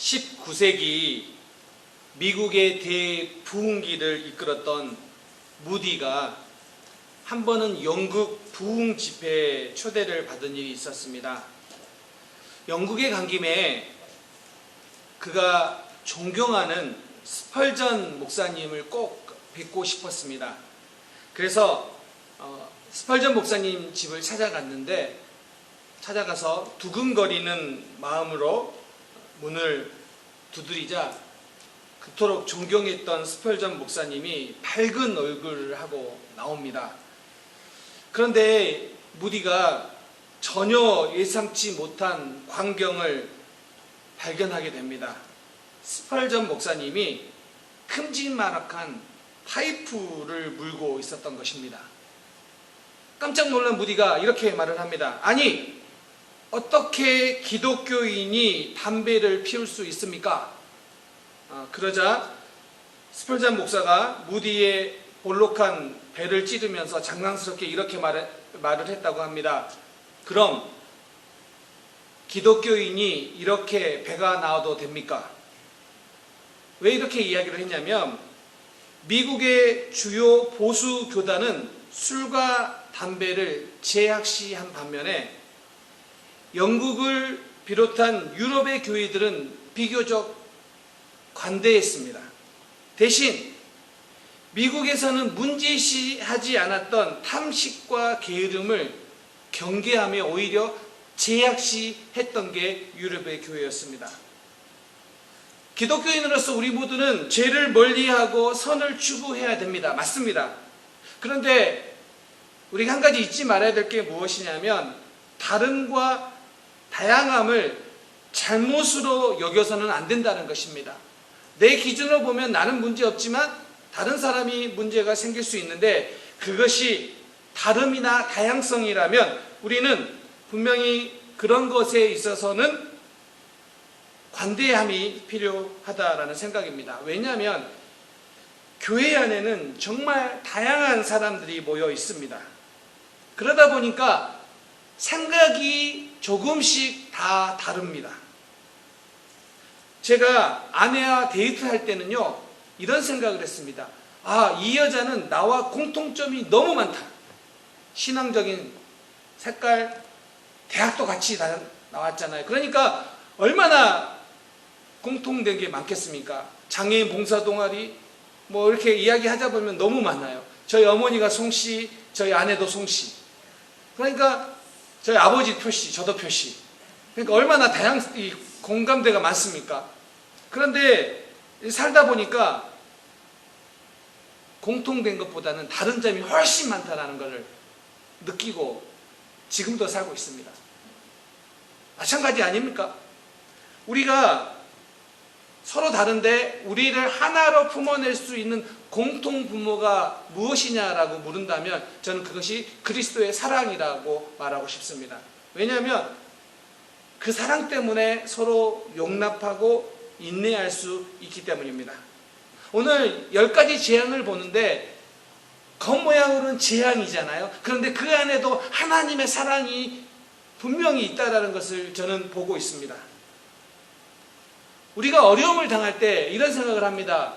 19세기 미국의 대부흥기를 이끌었던 무디가 한 번은 영국 부흥 집회에 초대를 받은 일이 있었습니다. 영국에 간 김에 그가 존경하는 스펄전 목사님을 꼭 뵙고 싶었습니다. 그래서 스펄전 목사님 집을 찾아가서 두근거리는 마음으로 문을 두드리자 그토록 존경했던 스펄전 목사님이 밝은 얼굴을 하고 나옵니다. 그런데 무디가 전혀 예상치 못한 광경을 발견하게 됩니다. 스펄전 목사님이 큼지막한 파이프를 물고 있었던 것입니다. 깜짝 놀란 무디가 이렇게 말을 합니다. 아니, 어떻게 기독교인이 담배를 피울 수 있습니까? 그러자 스펄전 목사가 무디의 볼록한 배를 찌르면서 장난스럽게 이렇게 말을 했다고 합니다. 그럼 기독교인이 이렇게 배가 나와도 됩니까? 왜 이렇게 이야기를 했냐면 미국의 주요 보수 교단은 술과 담배를 제약시한 반면에 영국을 비롯한 유럽의 교회들은 비교적 관대했습니다. 대신 미국에서는 문제시하지 않았던 탐식과 게으름을 경계하며 오히려 제약시했던 게 유럽의 교회였습니다. 기독교인으로서 우리 모두는 죄를 멀리하고 선을 추구해야 됩니다. 맞습니다. 그런데 우리가 한 가지 잊지 말아야 될 게 무엇이냐면 다름과 다양함을 잘못으로 여겨서는 안 된다는 것입니다. 내 기준으로 보면 나는 문제없지만 다른 사람이 문제가 생길 수 있는데 그것이 다름이나 다양성이라면 우리는 분명히 그런 것에 있어서는 관대함이 필요하다라는 생각입니다. 왜냐하면 교회 안에는 정말 다양한 사람들이 모여 있습니다. 그러다 보니까 생각이 조금씩 다 다릅니다. 제가 아내와 데이트할 때는요, 이런 생각을 했습니다. 이 여자는 나와 공통점이 너무 많다. 신앙적인 색깔, 대학도 같이 나왔잖아요. 그러니까 얼마나 공통된 게 많겠습니까? 장애인 봉사 동아리, 이렇게 이야기하자 보면 너무 많아요. 저희 어머니가 송씨, 저희 아내도 송씨. 그러니까 저희 아버지 표씨, 저도 표씨. 그러니까 얼마나 공감대가 많습니까? 그런데 살다 보니까 공통된 것보다는 다른 점이 훨씬 많다는 것을 느끼고 지금도 살고 있습니다. 마찬가지 아닙니까? 우리가 서로 다른데 우리를 하나로 품어낼 수 있는 공통 부모가 무엇이냐라고 물은다면 저는 그것이 그리스도의 사랑이라고 말하고 싶습니다. 왜냐하면 그 사랑 때문에 서로 용납하고 인내할 수 있기 때문입니다. 오늘 10가지 재앙을 보는데 겉모양으로는 재앙이잖아요. 그런데 그 안에도 하나님의 사랑이 분명히 있다는 것을 저는 보고 있습니다. 우리가 어려움을 당할 때 이런 생각을 합니다.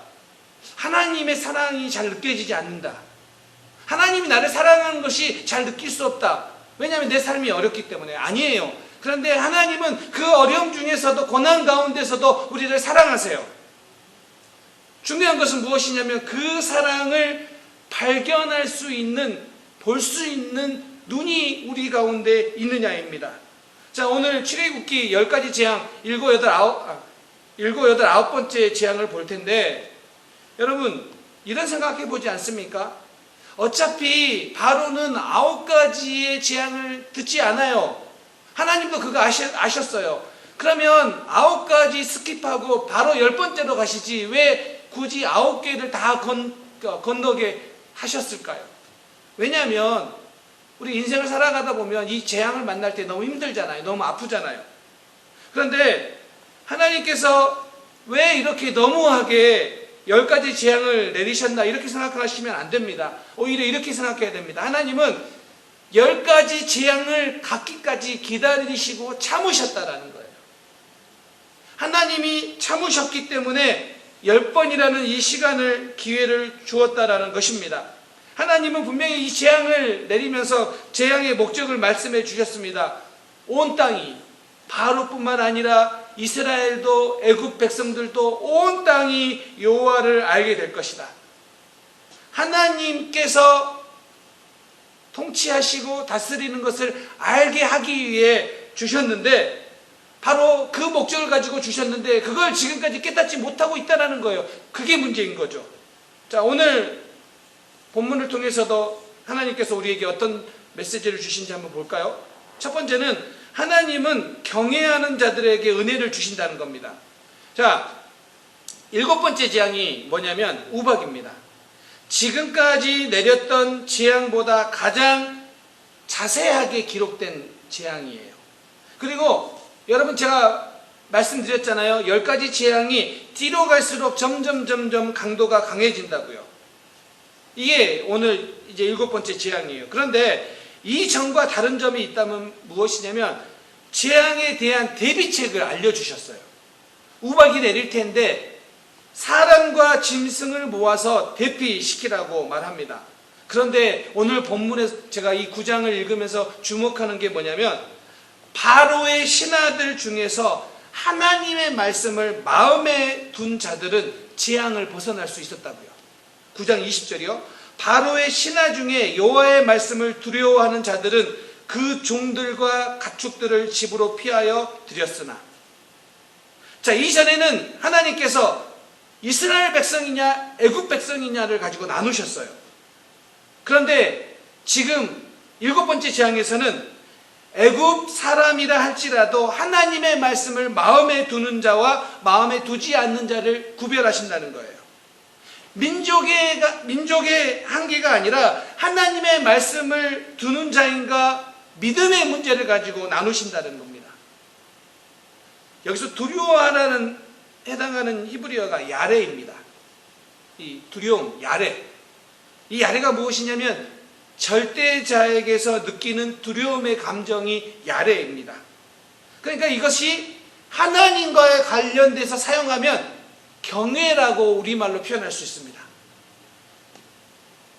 하나님의 사랑이 잘 느껴지지 않는다. 하나님이 나를 사랑하는 것이 잘 느낄 수 없다. 왜냐하면 내 삶이 어렵기 때문에. 아니에요. 그런데 하나님은 그 어려움 중에서도 고난 가운데서도 우리를 사랑하세요. 중요한 것은 무엇이냐면 그 사랑을 발견할 수 있는, 볼 수 있는 눈이 우리 가운데 있느냐입니다. 자, 오늘 출애굽기 10가지 재앙 7, 8, 9번째 재앙을 볼 텐데 여러분 이런 생각해 보지 않습니까? 어차피 바로는 9가지의 재앙을 듣지 않아요. 하나님도 그거 아셨어요. 그러면 9가지 스킵하고 바로 10번째로 가시지 왜 굳이 9개를 다 건너게 하셨을까요? 왜냐하면 우리 인생을 살아가다 보면 이 재앙을 만날 때 너무 힘들잖아요. 너무 아프잖아요. 그런데 하나님께서 왜 이렇게 너무하게 10가지 재앙을 내리셨나 이렇게 생각하시면 안 됩니다. 오히려 이렇게 생각해야 됩니다. 하나님은 10가지 재앙을 갖기까지 기다리시고 참으셨다라는 거예요. 하나님이 참으셨기 때문에 10번이라는 이 기회를 주었다라는 것입니다. 하나님은 분명히 이 재앙을 내리면서 재앙의 목적을 말씀해 주셨습니다. 온 땅이, 바로뿐만 아니라 이스라엘도 애굽 백성들도 온 땅이 여호와를 알게 될 것이다. 하나님께서 통치하시고 다스리는 것을 알게 하기 위해 주셨는데, 바로 그 목적을 가지고 주셨는데 그걸 지금까지 깨닫지 못하고 있다는 거예요. 그게 문제인 거죠. 자, 오늘 본문을 통해서도 하나님께서 우리에게 어떤 메시지를 주신지 한번 볼까요? 첫 번째는 하나님은 경외하는 자들에게 은혜를 주신다는 겁니다. 자, 7번째 재앙이 뭐냐면 우박입니다. 지금까지 내렸던 재앙보다 가장 자세하게 기록된 재앙이에요. 그리고 여러분, 제가 말씀드렸잖아요. 10가지 재앙이 뒤로 갈수록 점점 강도가 강해진다고요. 이게 오늘 이제 7번째 재앙이에요. 그런데 이 점과 다른 점이 있다면 무엇이냐면 재앙에 대한 대비책을 알려주셨어요. 우박이 내릴 텐데 사람과 짐승을 모아서 대피시키라고 말합니다. 그런데 오늘 본문에서 제가 이 9장을 읽으면서 주목하는 게 뭐냐면, 바로의 신하들 중에서 하나님의 말씀을 마음에 둔 자들은 재앙을 벗어날 수 있었다고요. 9장 20절이요. 바로의 신하 중에 여호와의 말씀을 두려워하는 자들은 그 종들과 가축들을 집으로 피하여 들였으나. 자, 이전에는 하나님께서 이스라엘 백성이냐 애굽 백성이냐를 가지고 나누셨어요. 그런데 지금 7번째 재앙에서는 애굽 사람이라 할지라도 하나님의 말씀을 마음에 두는 자와 마음에 두지 않는 자를 구별하신다는 거예요. 민족의 한계가 아니라 하나님의 말씀을 두는 자인가 믿음의 문제를 가지고 나누신다는 겁니다. 여기서 두려워하라는 해당하는 히브리어가 야레입니다. 이 두려움, 야레. 이 야레가 무엇이냐면 절대자에게서 느끼는 두려움의 감정이 야레입니다. 그러니까 이것이 하나님과에 관련돼서 사용하면 경외라고 우리말로 표현할 수 있습니다.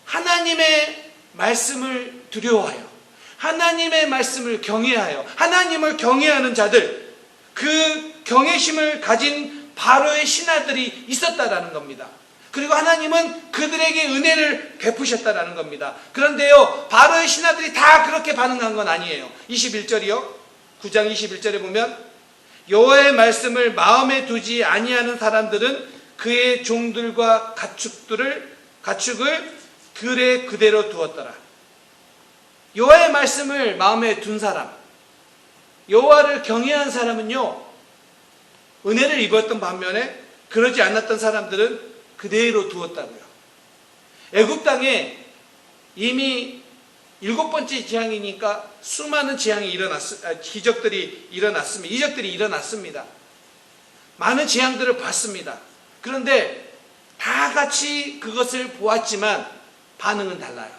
하나님의 말씀을 두려워하여, 하나님의 말씀을 경외하여, 하나님을 경외하는 자들, 그 경외심을 가진 바로의 신하들이 있었다라는 겁니다. 그리고 하나님은 그들에게 은혜를 베푸셨다라는 겁니다. 그런데요, 바로의 신하들이 다 그렇게 반응한 건 아니에요. 21절이요. 9장 21절에 보면 여호와의 말씀을 마음에 두지 아니하는 사람들은 그의 종들과 가축을 들에 그대로 두었더라. 여호와의 말씀을 마음에 둔 사람, 여호와를 경외한 사람은요, 은혜를 입었던 반면에 그러지 않았던 사람들은 그대로 두었다고요. 애굽 땅에 이미 7번째 재앙이니까 수많은 기적들이 일어났습니다. 이적들이 일어났습니다. 많은 재앙들을 봤습니다. 그런데 다 같이 그것을 보았지만 반응은 달라요.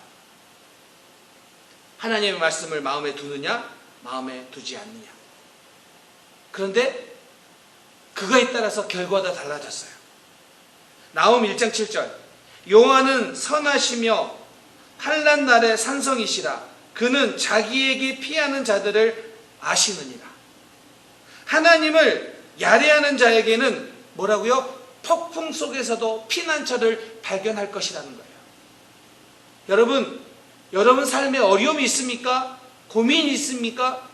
하나님의 말씀을 마음에 두느냐, 마음에 두지 않느냐. 그런데 그거에 따라서 결과가 달라졌어요. 나홈 1장 7절. 여호와는 선하시며 환난 날의 산성이시라. 그는 자기에게 피하는 자들을 아시느니라. 하나님을 야레하는 자에게는 뭐라고요? 폭풍 속에서도 피난처를 발견할 것이라는 거예요. 여러분 삶에 어려움이 있습니까? 고민이 있습니까?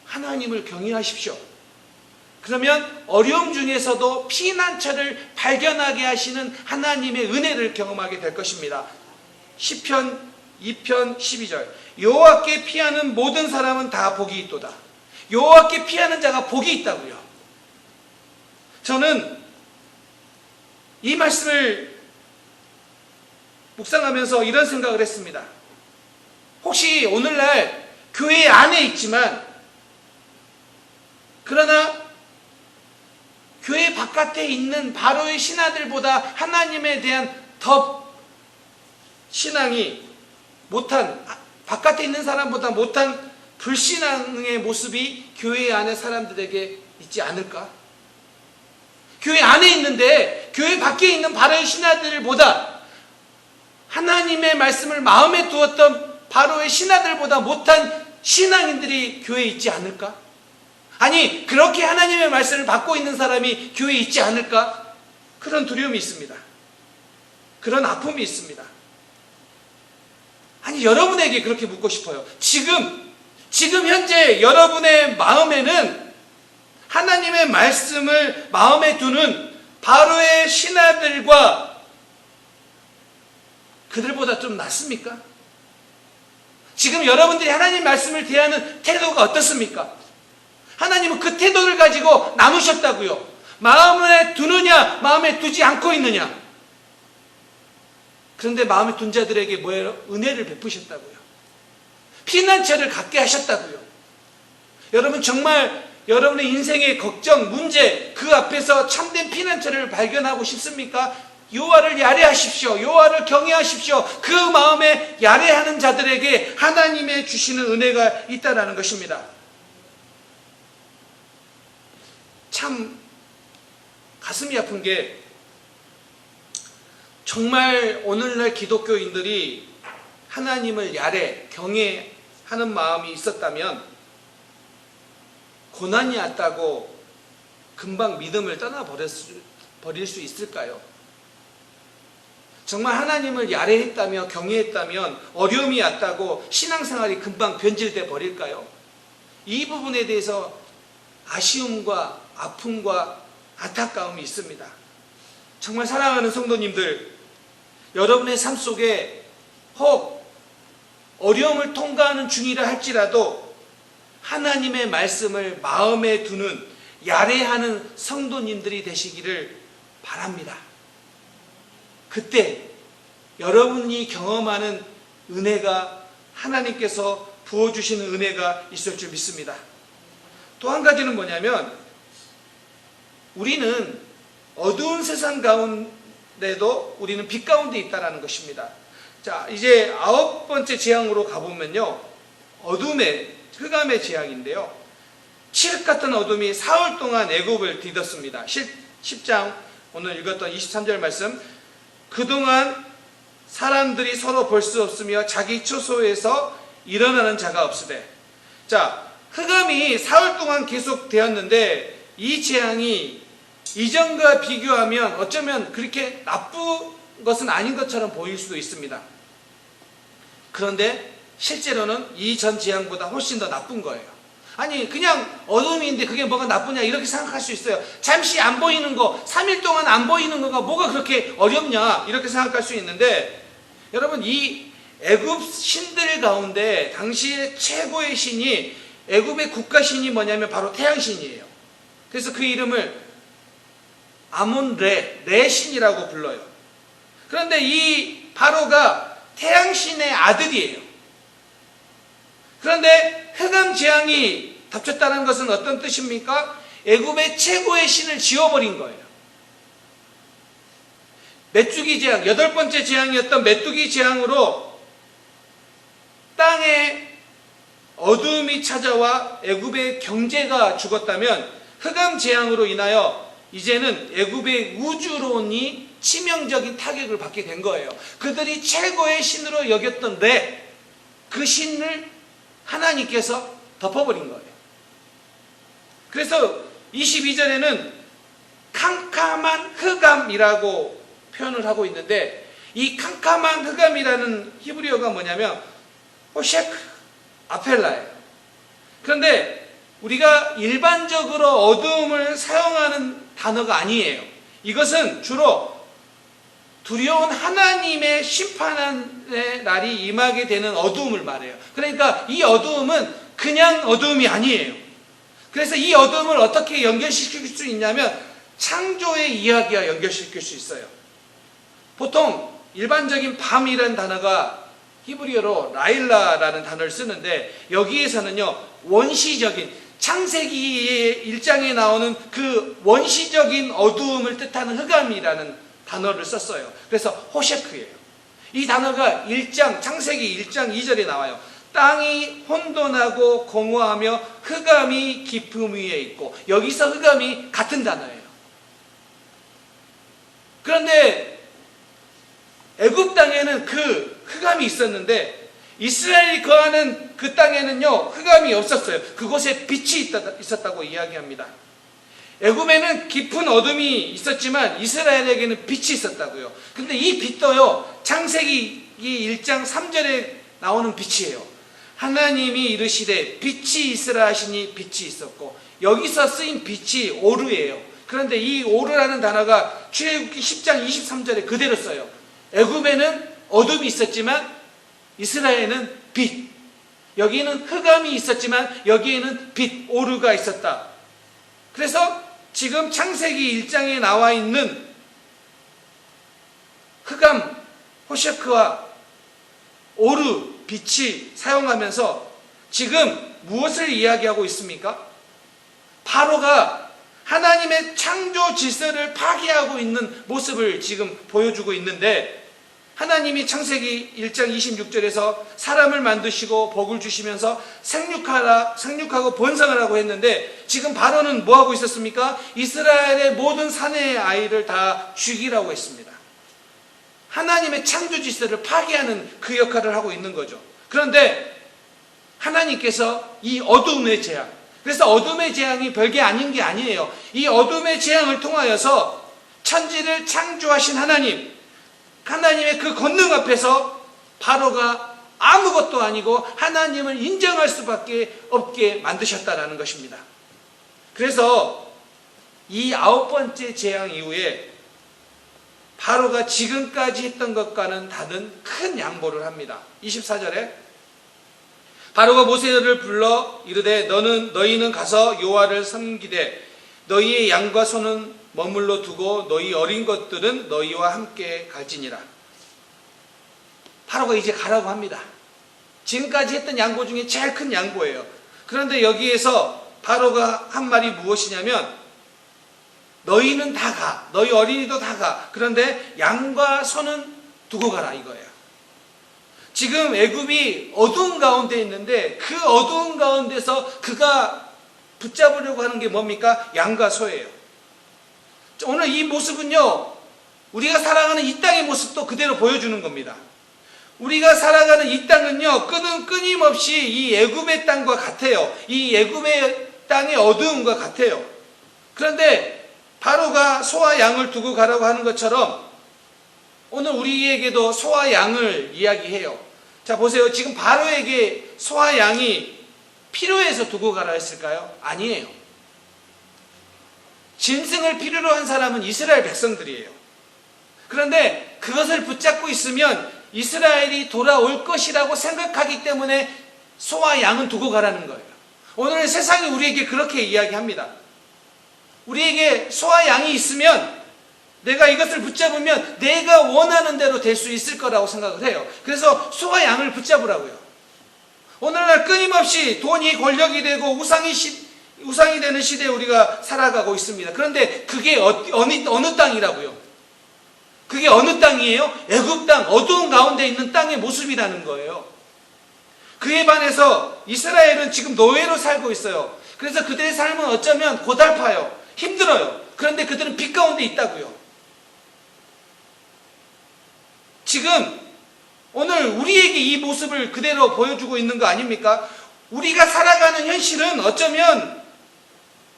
하나님을 경외하십시오. 그러면 어려움 중에서도 피난처를 발견하게 하시는 하나님의 은혜를 경험하게 될 것입니다. 시편 2편 12절. 여호와께 피하는 모든 사람은 다 복이 있도다. 여호와께 피하는 자가 복이 있다고요. 저는 이 말씀을 묵상하면서 이런 생각을 했습니다. 혹시 오늘날 교회 안에 있지만, 그러나 교회 바깥에 있는 바로의 신하들보다 하나님에 대한 더 신앙이 못한, 바깥에 있는 사람보다 못한 불신앙의 모습이 교회 안에 사람들에게 있지 않을까? 교회 안에 있는데 교회 밖에 있는 바로의 신하들보다 하나님의 말씀을 마음에 두었던 바로의 신하들보다 못한 신앙인들이 교회에 있지 않을까? 아니, 그렇게 하나님의 말씀을 받고 있는 사람이 교회에 있지 않을까? 그런 두려움이 있습니다. 그런 아픔이 있습니다. 아니, 여러분에게 그렇게 묻고 싶어요. 지금 현재 여러분의 마음에는 하나님의 말씀을 마음에 두는 바로의 신하들과 그들보다 좀 낫습니까? 지금 여러분들이 하나님 말씀을 대하는 태도가 어떻습니까? 하나님은 그 태도를 가지고 남으셨다고요. 마음에 두느냐, 마음에 두지 않고 있느냐. 그런데 마음에 둔 자들에게 뭐예요? 은혜를 베푸셨다고요. 피난처를 갖게 하셨다고요. 여러분, 정말 여러분의 인생의 걱정, 문제, 그 앞에서 참된 피난처를 발견하고 싶습니까? 여호와를 야레하십시오. 여호와를 경외하십시오. 그 마음에 야레하는 자들에게 하나님의 주시는 은혜가 있다라는 것입니다. 참 가슴이 아픈 게, 정말 오늘날 기독교인들이 하나님을 야레, 경외하는 마음이 있었다면 고난이 왔다고 금방 믿음을 떠나버릴 수 있을까요? 정말 하나님을 야레했다며 경외했다면 어려움이 왔다고 신앙생활이 금방 변질돼 버릴까요? 이 부분에 대해서 아쉬움과 아픔과 안타까움이 있습니다. 정말 사랑하는 성도님들, 여러분의 삶 속에 혹 어려움을 통과하는 중이라 할지라도 하나님의 말씀을 마음에 두는 야레하는 성도님들이 되시기를 바랍니다. 그때 여러분이 경험하는 은혜가, 하나님께서 부어주시는 은혜가 있을 줄 믿습니다. 또 한 가지는 뭐냐면, 우리는 어두운 세상 가운데도 우리는 빛 가운데 있다는 것입니다. 자, 이제 9번째 재앙으로 가보면요, 어둠의, 흑암의 재앙인데요, 칠흑 같은 어둠이 사흘 동안 애굽을 뒤덮습니다. 10장 오늘 읽었던 23절 말씀, 그동안 사람들이 서로 볼 수 없으며 자기 처소에서 일어나는 자가 없으되. 자, 흑암이 사흘 동안 계속되었는데 이 재앙이 이전과 비교하면 어쩌면 그렇게 나쁜 것은 아닌 것처럼 보일 수도 있습니다. 그런데 실제로는 이전 재앙보다 훨씬 더 나쁜 거예요. 아니, 그냥 어둠인데 그게 뭐가 나쁘냐 이렇게 생각할 수 있어요. 잠시 안 보이는 거, 3일 동안 안 보이는 거가 뭐가 그렇게 어렵냐 이렇게 생각할 수 있는데, 여러분, 이 애굽 신들 가운데 당시의 최고의 신이, 애굽의 국가신이 뭐냐면 바로 태양신이에요. 그래서 그 이름을 아몬레, 레신이라고 불러요. 그런데 이 바로가 태양신의 아들이에요. 그런데 흑암 재앙이 닥쳤다는 것은 어떤 뜻입니까? 애굽의 최고의 신을 지워버린 거예요. 메뚜기 재앙, 8번째 재앙이었던 메뚜기 재앙으로 땅에 어둠이 찾아와 애굽의 경제가 죽었다면, 흑암 재앙으로 인하여 이제는 애굽의 우주론이 치명적인 타격을 받게 된 거예요. 그들이 최고의 신으로 여겼던 그 신을 하나님께서 덮어버린 거예요. 그래서 22절에는 캄캄한 흑암이라고 표현을 하고 있는데, 이 캄캄한 흑암이라는 히브리어가 뭐냐면 호셰크 아펠라예요. 그런데 우리가 일반적으로 어두움을 사용하는 단어가 아니에요. 이것은 주로 두려운 하나님의 심판의 날이 임하게 되는 어두움을 말해요. 그러니까 이 어두움은 그냥 어두움이 아니에요. 그래서 이 어두움을 어떻게 연결시킬 수 있냐면 창조의 이야기와 연결시킬 수 있어요. 보통 일반적인 밤이라는 단어가 히브리어로 라일라라는 단어를 쓰는데, 여기에서는요, 원시적인, 창세기 1장에 나오는 그 원시적인 어두움을 뜻하는 흑암이라는 단어를 썼어요. 그래서 호셰크예요. 이 단어가 창세기 1장 2절에 나와요. 땅이 혼돈하고 공허하며 흑암이 깊음 위에 있고, 여기서 흑암이 같은 단어예요. 그런데 애굽 땅에는 그 흑암이 있었는데 이스라엘이 거하는 그 땅에는요 흑암이 없었어요. 그곳에 빛이 있었다고 이야기합니다. 애굽에는 깊은 어둠이 있었지만 이스라엘에게는 빛이 있었다고요. 근데 이 빛도요 창세기 1장 3절에 나오는 빛이에요. 하나님이 이르시되 빛이 있으라 하시니 빛이 있었고, 여기서 쓰인 빛이 오르예요. 그런데 이 오르라는 단어가 출애굽기 10장 23절에 그대로 써요. 애굽에는 어둠이 있었지만 이스라엘은 빛. 여기는 흑암이 있었지만 여기에는 빛, 오르가 있었다. 그래서 지금 창세기 1장에 나와 있는 흑암, 호셔크와 오르, 빛이 사용하면서 지금 무엇을 이야기하고 있습니까? 바로가 하나님의 창조 질서를 파괴하고 있는 모습을 지금 보여주고 있는데, 하나님이 창세기 1장 26절에서 사람을 만드시고 복을 주시면서 생육하고 번성하라고 했는데, 지금 바로는 뭐하고 있었습니까? 이스라엘의 모든 사내의 아이를 다 죽이라고 했습니다. 하나님의 창조 질서를 파괴하는 그 역할을 하고 있는 거죠. 그런데 하나님께서 이 어둠의 재앙, 그래서 어둠의 재앙이 별게 아닌 게 아니에요. 이 어둠의 재앙을 통하여서 천지를 창조하신 하나님의 그 권능 앞에서 바로가 아무것도 아니고 하나님을 인정할 수밖에 없게 만드셨다라는 것입니다. 그래서 이 9번째 재앙 이후에 바로가 지금까지 했던 것과는 다른 큰 양보를 합니다. 24절에 바로가 모세를 불러 이르되 너희는 가서 여호와를 섬기되 너희의 양과 소는 머물러 두고 너희 어린 것들은 너희와 함께 갈지니라. 바로가 이제 가라고 합니다. 지금까지 했던 양보 중에 제일 큰 양보예요. 그런데 여기에서 바로가 한 말이 무엇이냐면 너희는 다 가. 너희 어린이도 다 가. 그런데 양과 소는 두고 가라 이거예요. 지금 애굽이 어두운 가운데 있는데 그 어두운 가운데서 그가 붙잡으려고 하는 게 뭡니까? 양과 소예요. 오늘 이 모습은요, 우리가 살아가는 이 땅의 모습도 그대로 보여주는 겁니다. 우리가 살아가는 이 땅은요, 끊임없이 이 애굽의 땅과 같아요. 이 애굽의 땅의 어두움과 같아요. 그런데 바로가 소와 양을 두고 가라고 하는 것처럼 오늘 우리에게도 소와 양을 이야기해요. 자, 보세요. 지금 바로에게 소와 양이 필요해서 두고 가라 했을까요? 아니에요. 짐승을 필요로 한 사람은 이스라엘 백성들이에요. 그런데 그것을 붙잡고 있으면 이스라엘이 돌아올 것이라고 생각하기 때문에 소와 양은 두고 가라는 거예요. 오늘 세상이 우리에게 그렇게 이야기합니다. 우리에게 소와 양이 있으면 내가 이것을 붙잡으면 내가 원하는 대로 될 수 있을 거라고 생각을 해요. 그래서 소와 양을 붙잡으라고요. 오늘날 끊임없이 돈이 권력이 되고 우상이 되는 시대에 우리가 살아가고 있습니다. 그런데 그게 어느 땅이라고요? 그게 어느 땅이에요? 애굽 땅, 어두운 가운데 있는 땅의 모습이라는 거예요. 그에 반해서 이스라엘은 지금 노예로 살고 있어요. 그래서 그들의 삶은 어쩌면 고달파요. 힘들어요. 그런데 그들은 빛 가운데 있다고요. 지금 오늘 우리에게 이 모습을 그대로 보여주고 있는 거 아닙니까? 우리가 살아가는 현실은 어쩌면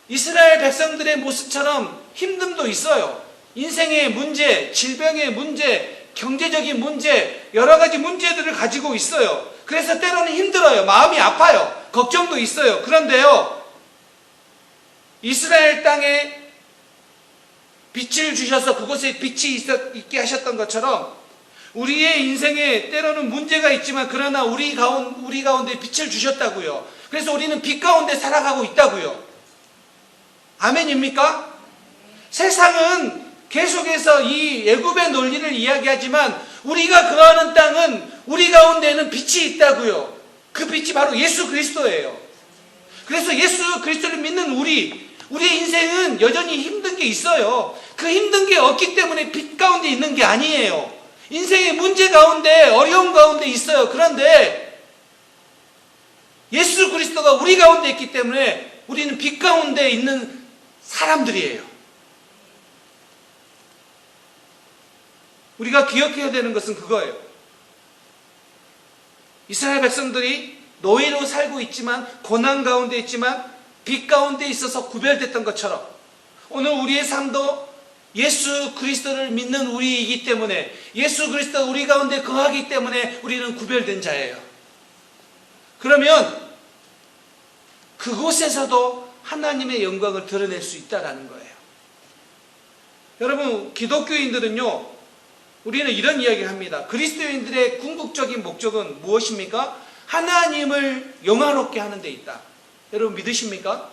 이스라엘 백성들의 모습처럼 힘듦도 있어요. 인생의 문제, 질병의 문제, 경제적인 문제, 여러 가지 문제들을 가지고 있어요. 그래서 때로는 힘들어요. 마음이 아파요. 걱정도 있어요. 그런데요, 이스라엘 땅에 빛을 주셔서 그곳에 빛이 있게 하셨던 것처럼 우리의 인생에 때로는 문제가 있지만 그러나 우리 가운데 빛을 주셨다고요. 그래서 우리는 빛 가운데 살아가고 있다고요. 아멘입니까? 세상은 계속해서 이 애굽의 논리를 이야기하지만 우리가 거하는 땅은 우리 가운데는 빛이 있다고요. 그 빛이 바로 예수 그리스도예요. 그래서 예수 그리스도를 믿는 우리의 인생은 여전히 힘든 게 있어요. 그 힘든 게 없기 때문에 빛 가운데 있는 게 아니에요. 인생의 문제 가운데, 어려움 가운데 있어요. 그런데 예수 그리스도가 우리 가운데 있기 때문에 우리는 빛 가운데 있는 사람들이에요. 우리가 기억해야 되는 것은 그거예요. 이스라엘 백성들이 노예로 살고 있지만, 고난 가운데 있지만, 빛 가운데 있어서 구별됐던 것처럼 오늘 우리의 삶도 예수 그리스도를 믿는 우리이기 때문에, 예수 그리스도가 우리 가운데 거하기 때문에 우리는 구별된 자예요. 그러면 그곳에서도 하나님의 영광을 드러낼 수 있다는 거예요. 여러분, 기독교인들은요, 우리는 이런 이야기를 합니다. 그리스도인들의 궁극적인 목적은 무엇입니까? 하나님을 영화롭게 하는 데 있다. 여러분 믿으십니까?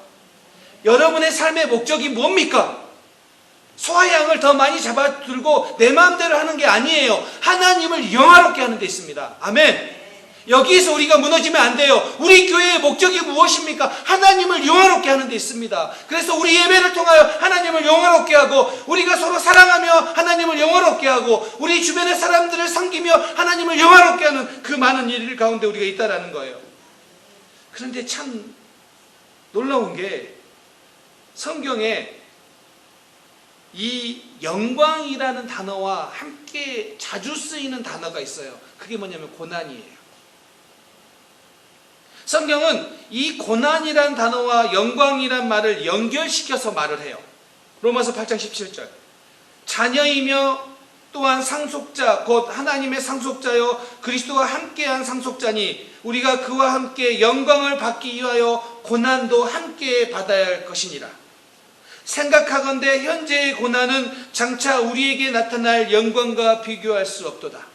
여러분의 삶의 목적이 뭡니까? 소와 양을 더 많이 잡아들고 내 마음대로 하는 게 아니에요. 하나님을 영화롭게 하는 데 있습니다. 아멘. 여기에서 우리가 무너지면 안 돼요. 우리 교회의 목적이 무엇입니까? 하나님을 영화롭게 하는 데 있습니다. 그래서 우리 예배를 통하여 하나님을 영화롭게 하고, 우리가 서로 사랑하며 하나님을 영화롭게 하고, 우리 주변의 사람들을 섬기며 하나님을 영화롭게 하는 그 많은 일 가운데 우리가 있다라는 거예요. 그런데 참 놀라운 게, 성경에 이 영광이라는 단어와 함께 자주 쓰이는 단어가 있어요. 그게 뭐냐면 고난이에요. 성경은 이 고난이란 단어와 영광이란 말을 연결시켜서 말을 해요. 로마서 8장 17절. 자녀이며 또한 상속자 곧 하나님의 상속자요 그리스도와 함께한 상속자니 우리가 그와 함께 영광을 받기 위하여 고난도 함께 받아야 할 것이니라. 생각하건대 현재의 고난은 장차 우리에게 나타날 영광과 비교할 수 없도다.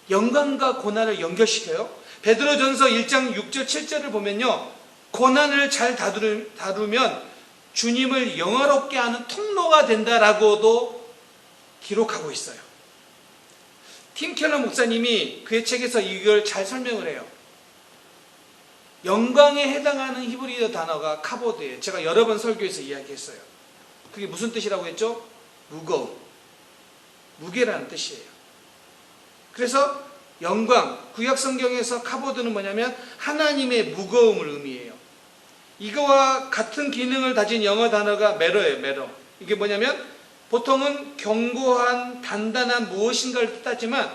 영광과 고난을 연결시켜요. 베드로전서 1장 6절 7절을 보면요, 고난을 잘 다루면 주님을 영화롭게 하는 통로가 된다라고도 기록하고 있어요. 팀 켈러 목사님이 그의 책에서 이걸 잘 설명을 해요. 영광에 해당하는 히브리어 단어가 카보드예요. 제가 여러 번 설교에서 이야기했어요. 그게 무슨 뜻이라고 했죠? 무거움, 무게라는 뜻이에요. 그래서 영광, 구약 성경에서 카보드는 뭐냐면 하나님의 무거움을 의미해요. 이거와 같은 기능을 가진 영어 단어가 메러예요. 메러. 이게 뭐냐면 보통은 견고한, 단단한 무엇인가를 뜻하지만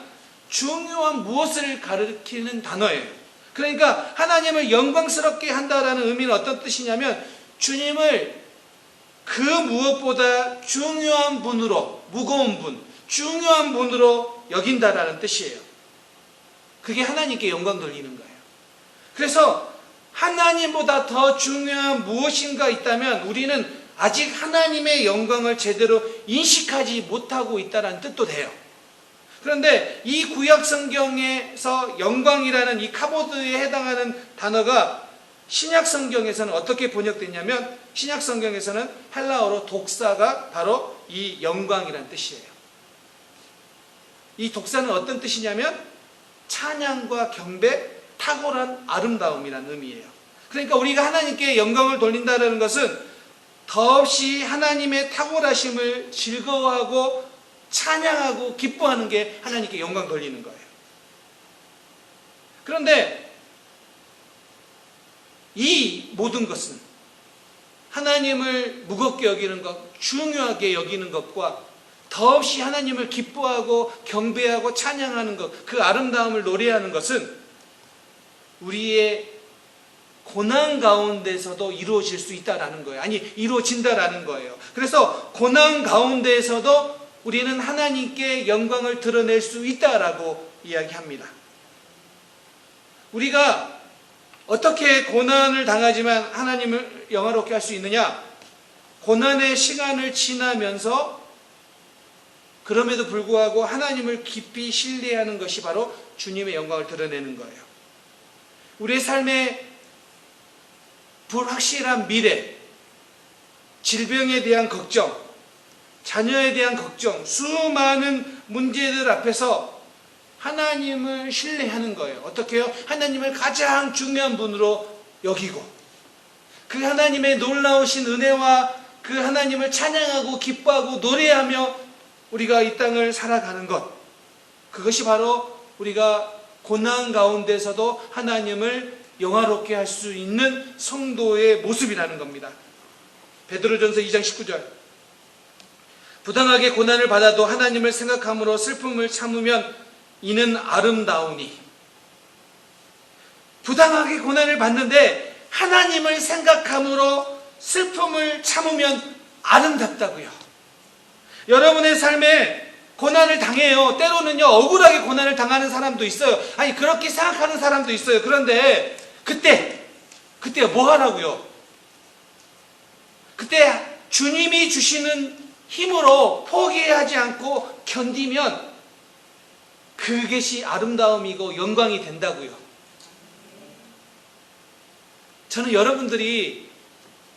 중요한 무엇을 가리키는 단어예요. 그러니까 하나님을 영광스럽게 한다라는 의미는 어떤 뜻이냐면 주님을 그 무엇보다 중요한 분으로, 무거운 분, 중요한 분으로 여긴다라는 뜻이에요. 그게 하나님께 영광 돌리는 거예요. 그래서 하나님보다 더 중요한 무엇인가 있다면 우리는 아직 하나님의 영광을 제대로 인식하지 못하고 있다는 뜻도 돼요. 그런데 이 구약 성경에서 영광이라는 이 카보드에 해당하는 단어가 신약 성경에서는 어떻게 번역됐냐면, 신약 성경에서는 헬라어로 독사가 바로 이 영광이라는 뜻이에요. 이 독사는 어떤 뜻이냐면 찬양과 경배, 탁월한 아름다움이라는 의미예요. 그러니까 우리가 하나님께 영광을 돌린다는 것은 더없이 하나님의 탁월하심을 즐거워하고 찬양하고 기뻐하는 게 하나님께 영광 돌리는 거예요. 그런데 이 모든 것은 하나님을 무겁게 여기는 것, 중요하게 여기는 것과 더없이 하나님을 기뻐하고 경배하고 찬양하는 것, 그 아름다움을 노래하는 것은 우리의 고난 가운데서도 이루어질 수 있다라는 거예요. 아니, 이루어진다라는 거예요. 그래서 고난 가운데에서도 우리는 하나님께 영광을 드러낼 수 있다라고 이야기합니다. 우리가 어떻게 고난을 당하지만 하나님을 영화롭게 할 수 있느냐? 고난의 시간을 지나면서 그럼에도 불구하고 하나님을 깊이 신뢰하는 것이 바로 주님의 영광을 드러내는 거예요. 우리의 삶의 불확실한 미래, 질병에 대한 걱정, 자녀에 대한 걱정, 수많은 문제들 앞에서 하나님을 신뢰하는 거예요. 어떻게 해요? 하나님을 가장 중요한 분으로 여기고 그 하나님의 놀라우신 은혜와 그 하나님을 찬양하고 기뻐하고 노래하며 우리가 이 땅을 살아가는 것, 그것이 바로 우리가 고난 가운데서도 하나님을 영화롭게 할 수 있는 성도의 모습이라는 겁니다. 베드로전서 2장 19절. 부당하게 고난을 받아도 하나님을 생각함으로 슬픔을 참으면 이는 아름다우니. 부당하게 고난을 받는데 하나님을 생각함으로 슬픔을 참으면 아름답다고요. 여러분의 삶에 고난을 당해요. 때로는요, 억울하게 고난을 당하는 사람도 있어요. 아니, 그렇게 생각하는 사람도 있어요. 그런데 그때 뭐 하라고요? 그때 주님이 주시는 힘으로 포기하지 않고 견디면 그것이 아름다움이고 영광이 된다고요. 저는 여러분들이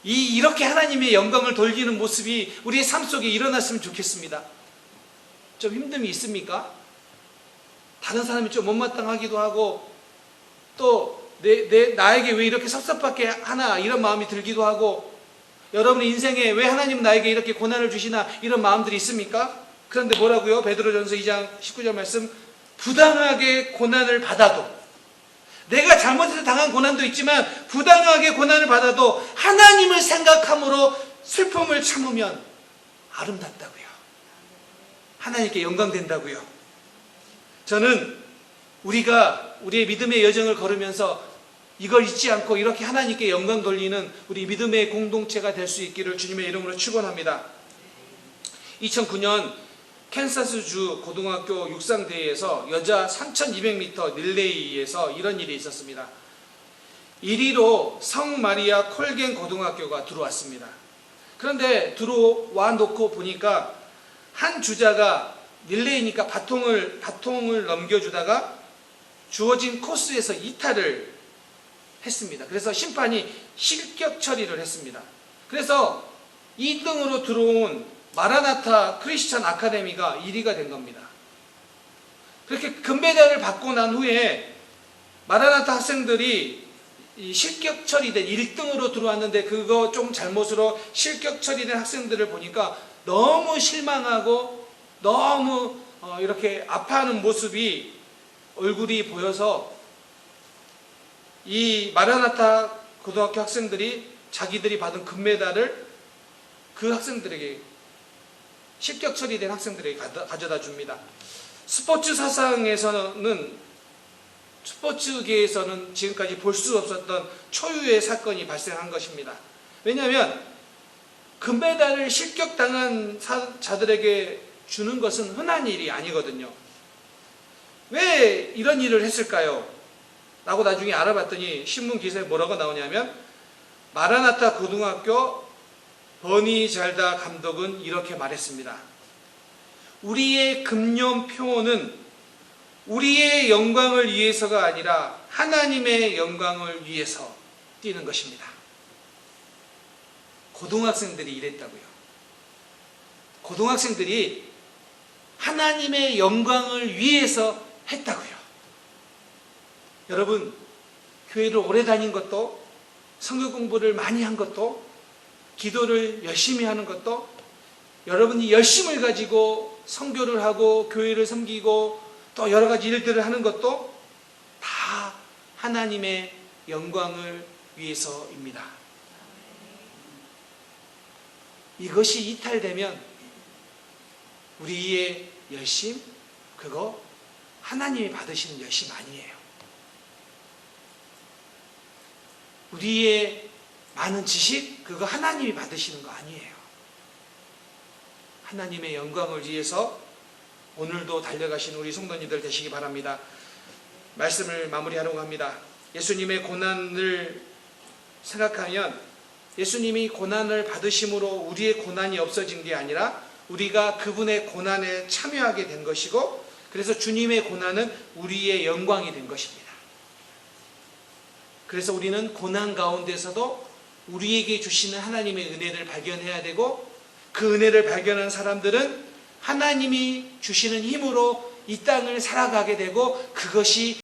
이렇게 하나님의 영광을 돌리는 모습이 우리의 삶 속에 일어났으면 좋겠습니다. 좀 힘듦이 있습니까? 다른 사람이 좀 못마땅하기도 하고, 또 나에게 왜 이렇게 섭섭하게 하나, 이런 마음이 들기도 하고, 여러분의 인생에 왜 하나님은 나에게 이렇게 고난을 주시나, 이런 마음들이 있습니까? 그런데 뭐라고요? 베드로전서 2장 19절 말씀, 부당하게 고난을 받아도, 내가 잘못해서 당한 고난도 있지만 부당하게 고난을 받아도 하나님을 생각함으로 슬픔을 참으면 아름답다고요. 하나님께 영광된다고요. 저는 우리가 우리의 믿음의 여정을 걸으면서 이걸 잊지 않고 이렇게 하나님께 영광 돌리는 우리 믿음의 공동체가 될 수 있기를 주님의 이름으로 축원합니다. 2009년 캔사스주 고등학교 육상대회에서 여자 3200m 릴레이에서 이런 일이 있었습니다. 1위로 성마리아 콜겐 고등학교가 들어왔습니다. 그런데 들어와 놓고 보니까 한 주자가 릴레이니까 바통을 넘겨주다가 주어진 코스에서 이탈을 했습니다. 그래서 심판이 실격 처리를 했습니다. 그래서 2등으로 들어온 마라나타 크리스천 아카데미가 1위가 된 겁니다. 그렇게 금메달을 받고 난 후에 마라나타 학생들이 실격 처리된 1등으로 들어왔는데 그거 좀 잘못으로 실격 처리된 학생들을 보니까 너무 실망하고 너무 이렇게 아파하는 모습이 얼굴이 보여서 이 마라나타 고등학교 학생들이 자기들이 받은 금메달을 그 학생들에게, 실격 처리된 학생들에게 가져다 줍니다. 스포츠 사상에서는, 스포츠계에서는 지금까지 볼 수 없었던 초유의 사건이 발생한 것입니다. 왜냐하면 금메달을 실격당한 자들에게 주는 것은 흔한 일이 아니거든요. 왜 이런 일을 했을까요? 라고 나중에 알아봤더니 신문 기사에 뭐라고 나오냐면, 마라나타 고등학교 버니 잘다 감독은 이렇게 말했습니다. 우리의 금연 표어는 우리의 영광을 위해서가 아니라 하나님의 영광을 위해서 뛰는 것입니다. 고등학생들이 이랬다고요. 고등학생들이 하나님의 영광을 위해서 했다고요. 여러분, 교회를 오래 다닌 것도, 성경 공부를 많이 한 것도, 기도를 열심히 하는 것도, 여러분이 열심을 가지고 선교를 하고 교회를 섬기고 또 여러 가지 일들을 하는 것도 다 하나님의 영광을 위해서입니다. 이것이 이탈되면 우리의 열심, 그거 하나님이 받으시는 열심 아니에요. 우리의 많은 지식, 그거 하나님이 받으시는 거 아니에요. 하나님의 영광을 위해서 오늘도 달려가시는 우리 성도님들 되시기 바랍니다. 말씀을 마무리하려고 합니다. 예수님의 고난을 생각하면 예수님이 고난을 받으심으로 우리의 고난이 없어진 게 아니라 우리가 그분의 고난에 참여하게 된 것이고, 그래서 주님의 고난은 우리의 영광이 된 것입니다. 그래서 우리는 고난 가운데서도 우리에게 주시는 하나님의 은혜를 발견해야 되고, 그 은혜를 발견한 사람들은 하나님이 주시는 힘으로 이 땅을 살아가게 되고, 그것이